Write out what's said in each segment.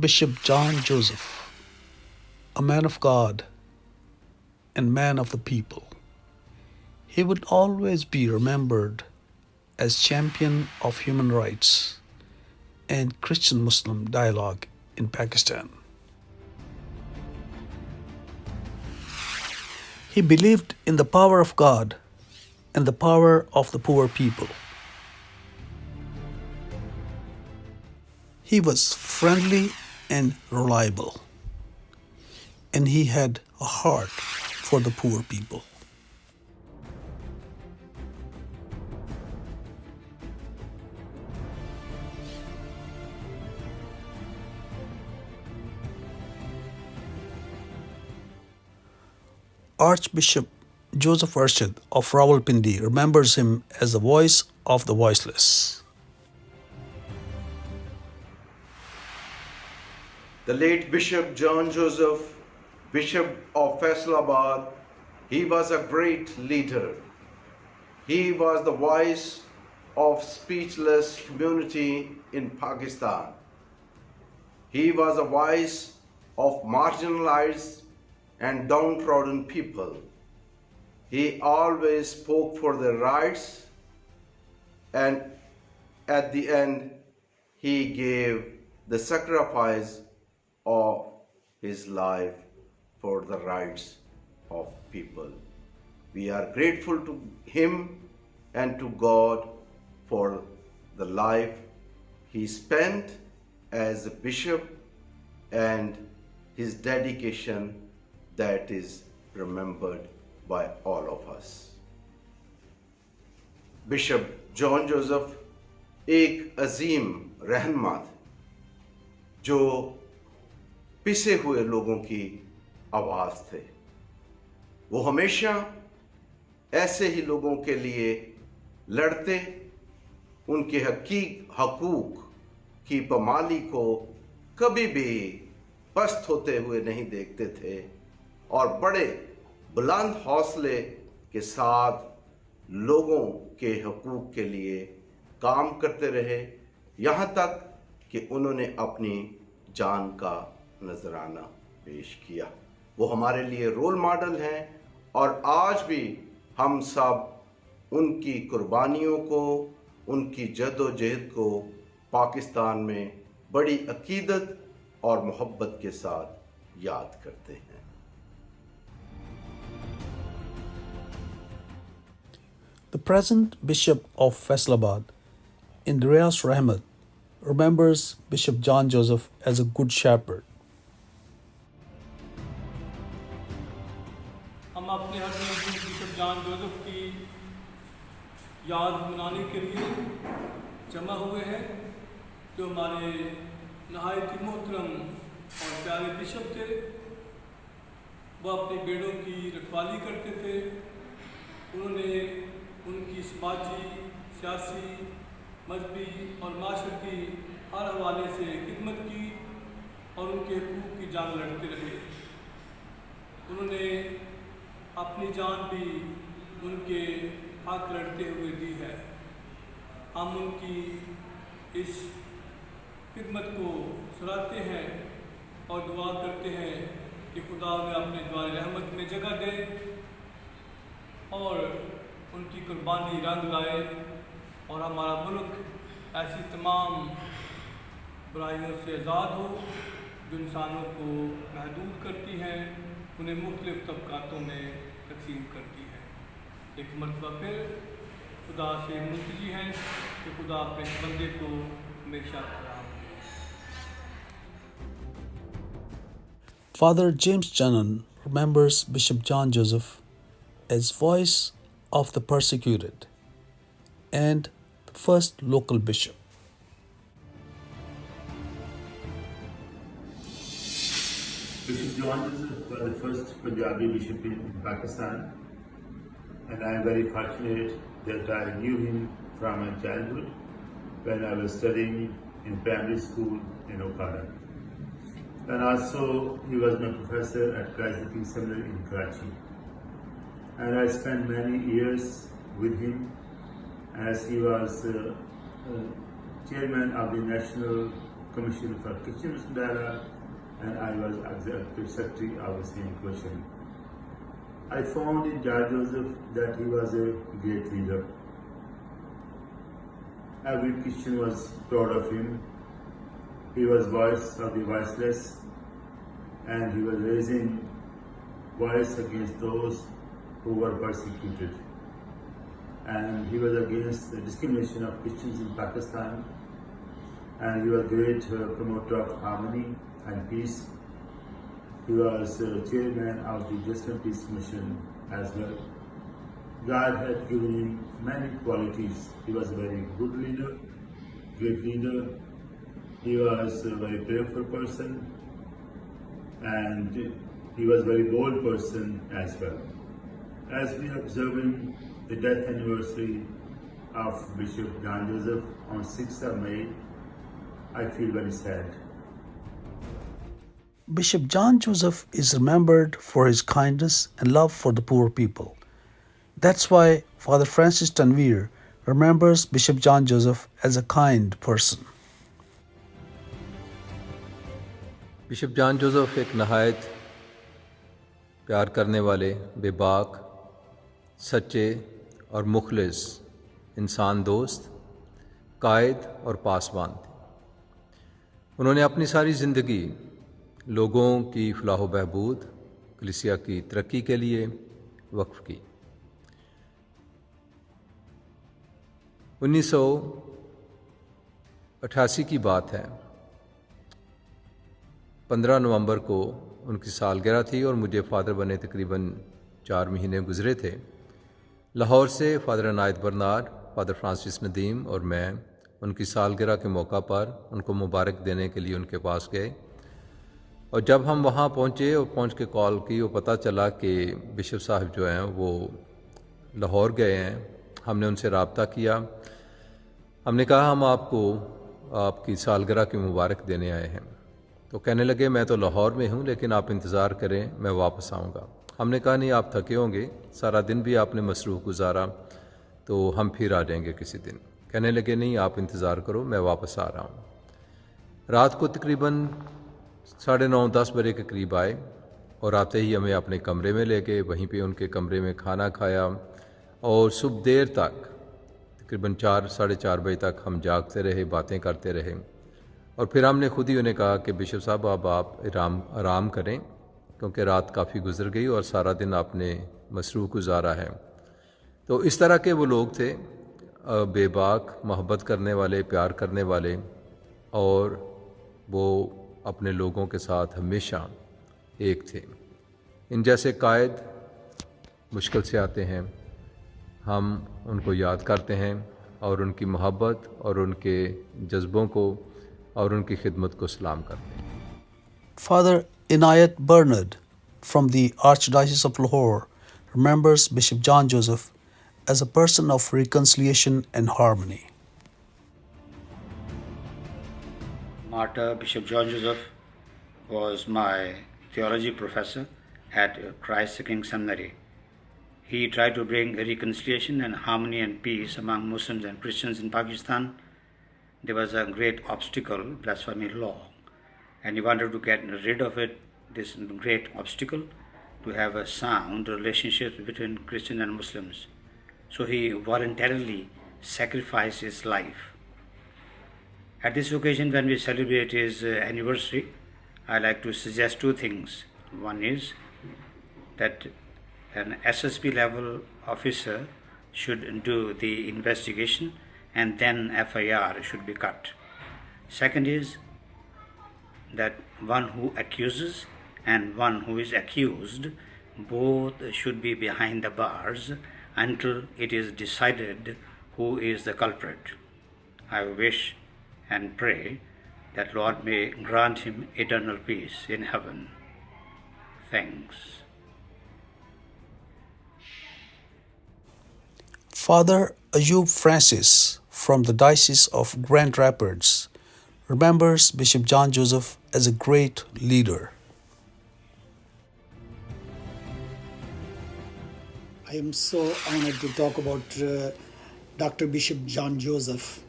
Bishop John Joseph, a man of God and man of the people. He would always be remembered as champion of human rights and Christian Muslim dialogue in Pakistan. He believed in the power of God and the power of the poor people. He was friendly and reliable, and he had a heart for the poor people. Archbishop Joseph Arshad of Rawalpindi remembers him as the voice of the voiceless. The late Bishop John Joseph, Bishop of Faisalabad, he was a great leader. He was the voice of speechless community in Pakistan. He was a voice of marginalized and downtrodden people. He always spoke for their rights, and at the end, he gave the sacrifice of his life for the rights of people. We are grateful to him and to God for the life he spent as a bishop and his dedication that is remembered by all of us. Bishop John Joseph एक अजीम रहनुमा थे जो पिसे हुए लोगों की आवाज थे। वो हमेशा ऐसे ही लोगों के लिए लड़ते, उनके हकूक की पमाली को कभी भी पस्त होते हुए नहीं देखते थे और बड़े बुलंद हौसले के साथ लोगों के हकूक के लिए काम करते रहे, यहाँ तक कि उन्होंने अपनी जान का नजराना पेश किया। वो हमारे लिए रोल मॉडल हैं और आज भी हम सब उनकी कुर्बानियों को, उनकी जद्दोजहद को पाकिस्तान में बड़ी अकीदत और मोहब्बत के साथ याद करते हैं। The present Bishop of Faisalabad, Indrias Rahmat, remembers Bishop John Joseph as a good shepherd. हम अपने हर दिन बिशप जॉन जोसेफ की याद मनाने के लिए जमा हुए हैं, जो हमारे नहायत मोहतरम और प्यारे बिशप थे। वह अपने बेड़ों की रखवाली करते थे। उन्होंने उनकी समाजी, सियासी, मजहबी और माशरती हर हवाले से खिदमत की और उनके हकूक़ की जान लड़ते रहे। उन्होंने अपनी जान भी उनके हक लड़ते हुए दी है। हम उनकी इस खिदमत को सराहते हैं और दुआ करते हैं कि खुदा उन्हें अपने द्वार रहमत में जगह दे और उनकी कुर्बानी रंग लाए और हमारा मुल्क ऐसी तमाम बुराइयों से आज़ाद हो जो इंसानों को महदूद करती हैं, उन्हें मुख्तलिफ तबकातों में तकसीम करती है। एक मरतबा फिर खुदा से मुंतजी हैं कि खुदा अपने इस बंदे को हमेशा खड़ा रखे। Father James Channon remembers Bishop John Joseph as voice of the persecuted and the first local bishop. Bishop John Joseph was the first Punjabi bishop in Pakistan, and I am very fortunate that I knew him from my childhood when I was studying in primary school in Okada. And also he was my professor at Christ the King Seminary in Karachi. And I spent many years with him as he was chairman of the National Commission for Kitchen Dialogue, and I was Executive Secretary of the same commission. I found in John Joseph that he was a great leader. Every Christian was proud of him. He was voice of the voiceless, and he was raising voice against those who were persecuted. And he was against the discrimination of Christians in Pakistan, and he was a great promoter of harmony and peace. He was chairman of the Justice and Peace Commission as well. God had given him many qualities. He was a very good leader, great leader. He was a very prayerful person, and he was a very bold person as well. As we are observing the death anniversary of Bishop John Joseph on 6th of May, I feel very sad. Bishop John Joseph is remembered for his kindness and love for the poor people. That's why Father Francis Tanvir remembers Bishop John Joseph as a kind person. Bishop John Joseph एक नहायत प्यार करने वाले, बेबाक, सच्चे और मुखलिस इंसान दोस्त, कायद और पासबान थे। उन्होंने अपनी सारी ज़िंदगी लोगों की फलाह व बहबूद, कलीसिया की तरक्की के लिए वक्फ की। 1988 की बात है। 15 नवंबर को उनकी सालगिरह थी और मुझे फ़ादर बने तकरीबन 4 महीने गुज़रे थे। लाहौर से father Inayat Bernard, father Francis Nadeem और मैं उनकी सालगिरह के मौका पर उनको मुबारक देने के लिए उनके पास गए। और जब हम वहाँ पहुँचे और पहुँच के कॉल की और पता चला कि बिशप साहब जो हैं वो लाहौर गए हैं, हमने उनसे रब्ता किया। हमने कहा हम आपको आपकी सालगिरह की मुबारक देने आए हैं। तो कहने लगे मैं तो लाहौर में हूँ, लेकिन आप इंतज़ार करें, मैं वापस आऊँगा। हमने कहा नहीं, आप थके होंगे, सारा दिन भी आपने मसरूफ़ गुजारा, तो हम फिर आ जाएंगे किसी दिन। कहने लगे नहीं, आप इंतज़ार करो, मैं वापस आ रहा हूँ। रात को तकरीबन 9:30-10 बजे के करीब आए और आते ही हमें अपने कमरे में ले गए। वहीं पे उनके कमरे में खाना खाया और सुबह देर तक तकरीबन 4-4:30 बजे तक हम जागते रहे, बातें करते रहे। और फिर हमने खुद ही उन्हें कहा कि बिशप साहब अब आप आराम करें, क्योंकि रात काफ़ी गुजर गई और सारा दिन आपने मसरूफ़ गुजारा है। तो इस तरह के वो लोग थे, बेबाक, मोहब्बत करने वाले, प्यार करने वाले, और वो अपने लोगों के साथ हमेशा एक थे। इन जैसे कायद मुश्किल से आते हैं, हम उनको याद करते हैं और उनकी मोहब्बत और उनके जज्बों को और उनकी खिदमत को सलाम करते हैं। Father Inayat Bernard from the Archdiocese of Lahore remembers Bishop John Joseph as a person of reconciliation and harmony. Martyr Bishop John Joseph was my theology professor at Christ the King Seminary. He tried to bring reconciliation and harmony and peace among Muslims and Christians in Pakistan. There was a great obstacle, blasphemy law, and he wanted to get rid of it, this great obstacle, to have a sound relationship between Christians and Muslims. So he voluntarily sacrificed his life. At this occasion, when we celebrate his anniversary, I like to suggest two things. One is that an SSP level officer should do the investigation, and then FIR should be cut. Second is that one who accuses and one who is accused, both should be behind the bars until it is decided who is the culprit. I wish and pray that Lord may grant him eternal peace in heaven. Thanks. Father Ayub Francis from the Diocese of Grand Rapids remembers Bishop John Joseph as a great leader. I am so honored to talk about Dr. Bishop John Joseph.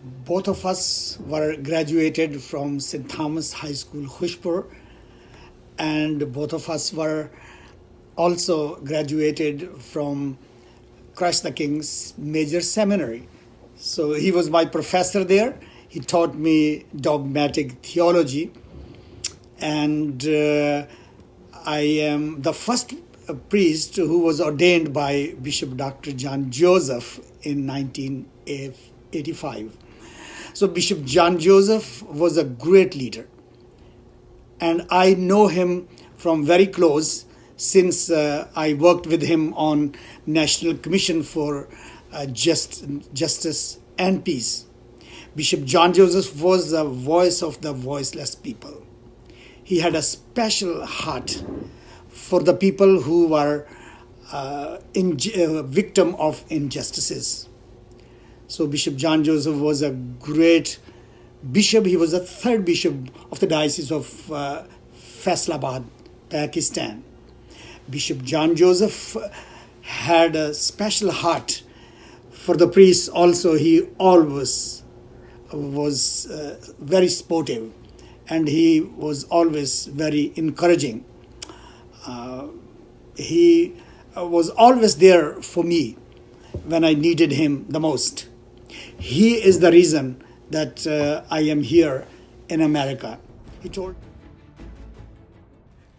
Both of us were graduated from St. Thomas High School, Khushpur, and both of us were also graduated from Christ the King's Major Seminary. So he was my professor there. He taught me dogmatic theology, and I am the first priest who was ordained by Bishop Dr. John Joseph in 1985. So Bishop John Joseph was a great leader, and I know him from very close since I worked with him on National Commission for Justice and Peace. Bishop John Joseph was the voice of the voiceless people. He had a special heart for the people who were victim of injustices. So Bishop John Joseph was a great bishop. He was the third bishop of the Diocese of Faisalabad, Pakistan. Bishop John Joseph had a special heart for the priests also. He always was very sportive, and he was always very encouraging. He was always there for me when I needed him the most. He is the reason that I am here in America. He told.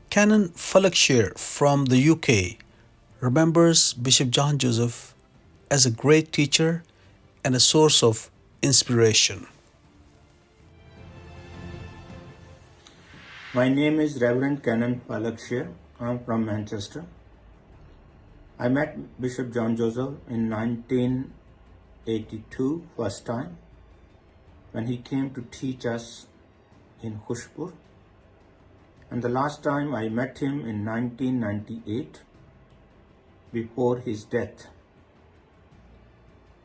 Canon Falakshir from the UK remembers Bishop John Joseph as a great teacher and a source of inspiration. My name is Reverend Canon Falakshir. I'm from Manchester. I met Bishop John Joseph in 1982 first time when he came to teach us in Khushpur, and the last time I met him in 1998 before his death,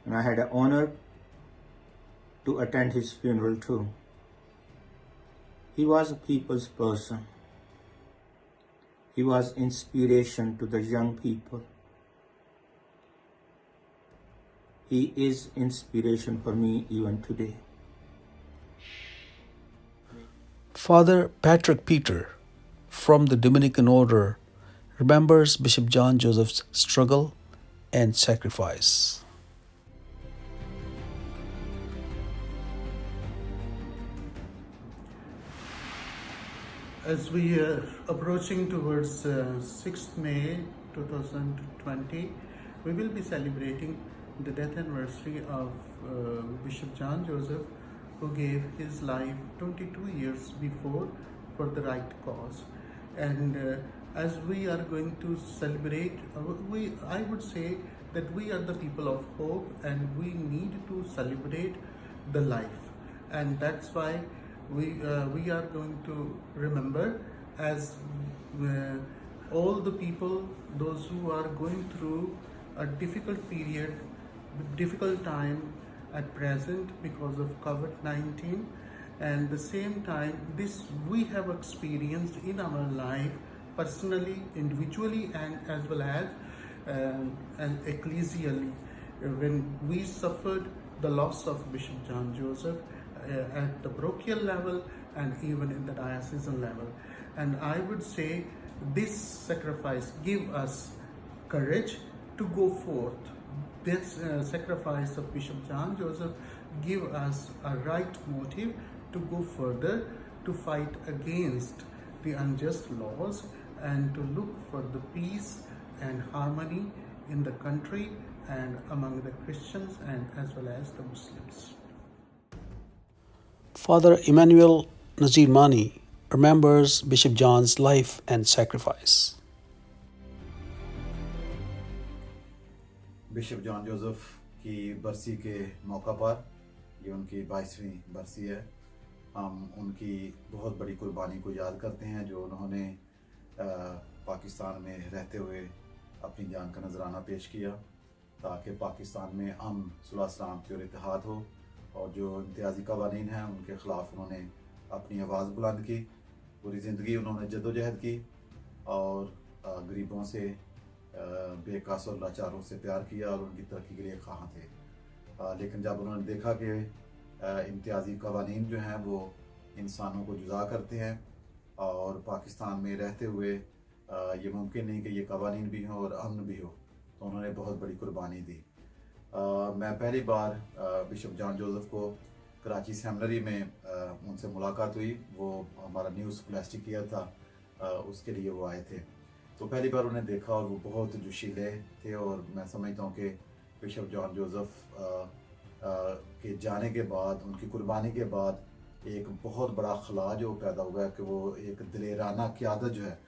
and I had the honor to attend his funeral too. He was a people's person. He was inspiration to the young people. He is inspiration for me even today. Father Patrick Peter from the Dominican Order remembers Bishop John Joseph's struggle and sacrifice. As we are approaching towards 6th May 2020, we will be celebrating the death anniversary of Bishop John Joseph, who gave his life 22 years before for the right cause. And as we are going to celebrate, I would say that we are the people of hope, and we need to celebrate the life. And that's why we are going to remember as all the people, those who are going through a difficult period, difficult time at present because of COVID-19, and the same time this we have experienced in our life personally, individually, and as well as ecclesially, when we suffered the loss of Bishop John Joseph at the parochial level and even in the diocesan level. And I would say this sacrifice give us courage to go forth. This sacrifice of Bishop John Joseph give us a right motive to go further, to fight against the unjust laws, and to look for the peace and harmony in the country and among the Christians and as well as the Muslims. Father Emmanuel Nazir Mani remembers Bishop John's life and sacrifice. Bishop John Joseph की बरसी के मौका पर, ये उनकी 22वीं बरसी है, हम उनकी बहुत बड़ी कुर्बानी को याद करते हैं जो उन्होंने पाकिस्तान में रहते हुए अपनी जान का नजराना पेश किया ताकि पाकिस्तान में अमन, सुलह सलामती और इत्तेहाद हो, और जो इम्तियाजी कवानीन हैं उनके ख़िलाफ़ उन्होंने अपनी आवाज़ बुलंद की। पूरी ज़िंदगी उन्होंने जद्दोजहद की और गरीबों से, बेकस और लाचारों से प्यार किया और उनकी तरक्की के लिए ख़्वाह थे। लेकिन जब उन्होंने देखा कि इम्तियाजी कवानीन जो हैं वो इंसानों को जुदा करते हैं और पाकिस्तान में रहते हुए ये मुमकिन नहीं कि ये कवानीन भी हों और अमन भी हो, तो उन्होंने बहुत बड़ी कुर्बानी दी। मैं पहली बार बिशप जॉन जोसेफ को कराची सेमिनरी में उनसे मुलाकात हुई। वो हमारा न्यू स्कॉलास्टिक ईयर था, उसके लिए वो आए थे, तो पहली बार उन्हें देखा और वो बहुत जोशीले थे। और मैं समझता हूँ कि बिशप जॉन जोसेफ के जाने के बाद, उनकी कुर्बानी के बाद एक बहुत बड़ा खला जो पैदा हुआ है कि वो एक दिलेराना क़यादत जो है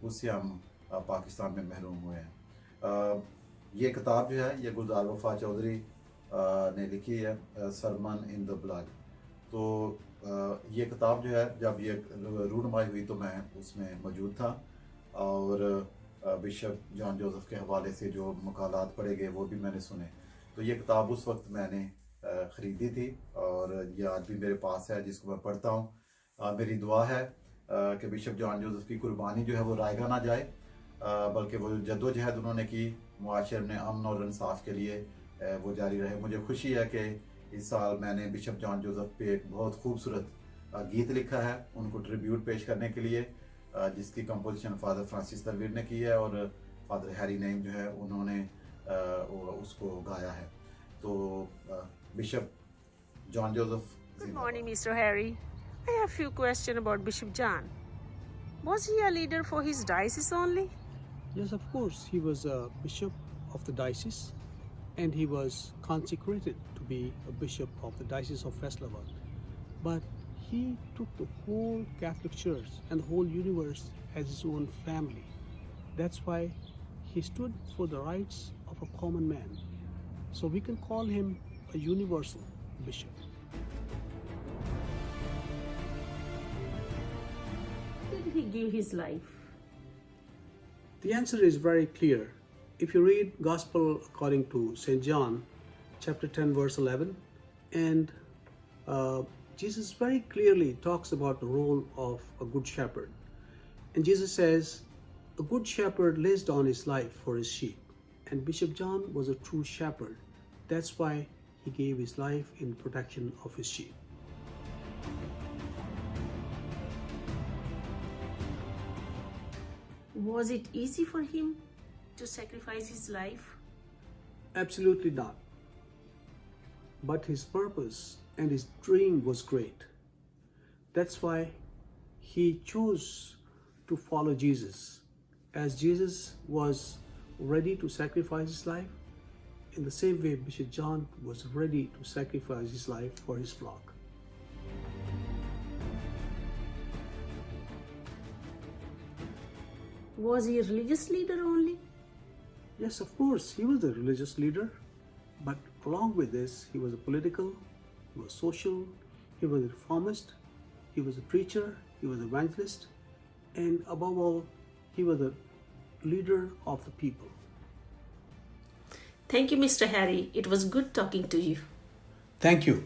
उससे हम पाकिस्तान में महरूम हुए हैं। ये किताब जो है ये गुलजार वफा चौधरी ने लिखी है, सरमन इन द ब्लड। तो ये किताब जो है जब ये रूनमाई हुई तो मैं उसमें मौजूद था और बिशप जॉन जोसेफ के हवाले से जो मकालात पढ़े गए वो भी मैंने सुने। तो ये किताब उस वक्त मैंने ख़रीदी थी और ये आज भी मेरे पास है, जिसको मैं पढ़ता हूँ। मेरी दुआ है कि बिशप जॉन जोसेफ की कुर्बानी जो है वो रायगा ना जाए, बल्कि वो जद्दोजहद उन्होंने की मुआशरे में अमन और इंसाफ के लिए वो जारी रहे। मुझे खुशी है कि इस साल मैंने बिशप जॉन जोसेफ पे एक बहुत खूबसूरत गीत लिखा है उनको ट्रिब्यूट पेश करने के लिए, जिसकी कंपोजिशन फादर फ्रांसिस तनवीर ने की है और फादर हैरी नईम जो है उन्होंने उसको गाया है। तो bishop John Joseph. Good morning, Mr. Harry. I have a few questions about Bishop John. Was he a leader for his diocese only? Yes, of course. He was a bishop of the diocese, and he was consecrated to be a bishop of the Diocese of Faisalabad. But he took the whole Catholic Church and the whole universe as his own family. That's why he stood for the rights of a common man. So we can call him a universal bishop. Did he give his life? The answer is very clear. If you read Gospel according to St. John, chapter 10, verse 11, and Jesus very clearly talks about the role of a good shepherd. And Jesus says, a good shepherd lays down his life for his sheep. And Bishop John was a true shepherd. That's why he gave his life in protection of his sheep. Was it easy for him to sacrifice his life? Absolutely not. But his purpose and his dream was great. That's why he chose to follow Jesus. As Jesus was ready to sacrifice his life, in the same way Bishop John was ready to sacrifice his life for his flock. Was he a religious leader only? Yes, of course, he was a religious leader, but along with this, he was a political, he was social, he was a reformist, he was a preacher, he was an evangelist, and above all, he was a leader of the people. Thank you, Mr. Harry. It was good talking to you. Thank you.